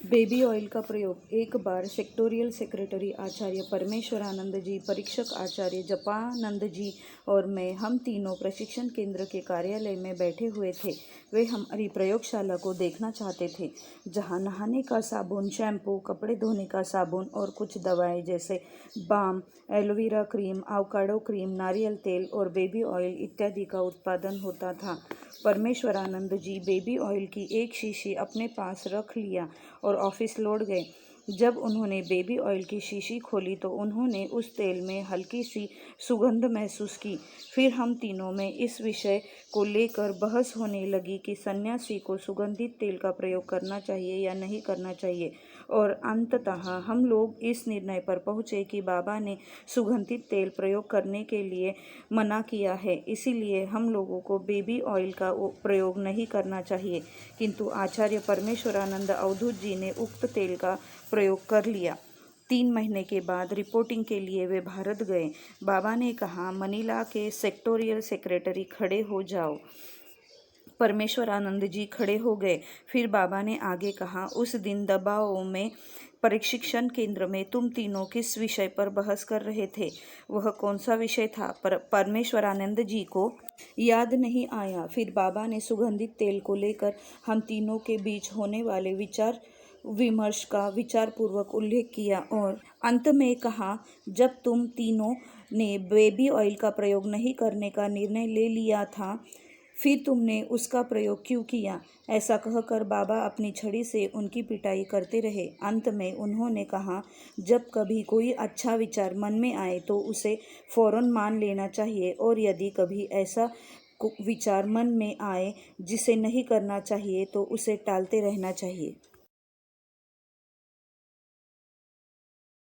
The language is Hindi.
बेबी ऑयल का प्रयोग। एक बार सेक्टोरियल सेक्रेटरी आचार्य परमेश्वरानंद जी, परीक्षक आचार्य जपानंद जी और मैं, हम तीनों प्रशिक्षण केंद्र के कार्यालय में बैठे हुए थे। वे हमारी प्रयोगशाला को देखना चाहते थे, जहां नहाने का साबुन, शैम्पू, कपड़े धोने का साबुन और कुछ दवाएं जैसे balm, aloe vera cream, avocado cream, नारियल तेल और बेबी ऑयल इत्यादि का उत्पादन होता था। परमेश्वरानंद जी बेबी ऑयल की एक शीशी अपने पास रख लिया और ऑफिस लौट गए। जब उन्होंने बेबी ऑयल की शीशी खोली तो उन्होंने उस तेल में हल्की सी सुगंध महसूस की। फिर हम तीनों में इस विषय को लेकर बहस होने लगी कि सन्यासी को सुगंधित तेल का प्रयोग करना चाहिए या नहीं करना चाहिए, और अंततः हम लोग इस निर्णय पर पहुंचे कि बाबा ने सुगंधित तेल प्रयोग करने के लिए मना किया है, इसीलिए हम लोगों को बेबी ऑयल का प्रयोग नहीं करना चाहिए। किंतु आचार्य परमेश्वरानंद अवधूत जी ने उक्त तेल का प्रयोग कर लिया। 3 महीने के बाद रिपोर्टिंग के लिए वे भारत गए। बाबा ने कहा, मनीला के सेक्टोरियल सेक्रेटरी खड़े हो जाओ। परमेश्वरानंद जी खड़े हो गए। फिर बाबा ने आगे कहा, उस दिन दबाओ में प्रशिक्षण केंद्र में तुम तीनों किस विषय पर बहस कर रहे थे? वह कौन सा विषय था? परमेश्वरानंद जी को याद नहीं आया। फिर बाबा ने सुगंधित तेल को लेकर हम तीनों के बीच होने वाले विचार विमर्श का विचारपूर्वक उल्लेख किया और अंत में कहा, जब तुम तीनों ने बेबी ऑयल का प्रयोग नहीं करने का निर्णय ले लिया था, फिर तुमने उसका प्रयोग क्यों किया? ऐसा कहकर बाबा अपनी छड़ी से उनकी पिटाई करते रहे। अंत में उन्होंने कहा, जब कभी कोई अच्छा विचार मन में आए तो उसे फौरन मान लेना चाहिए, और यदि कभी ऐसा विचार मन में आए जिसे नहीं करना चाहिए तो उसे टालते रहना चाहिए।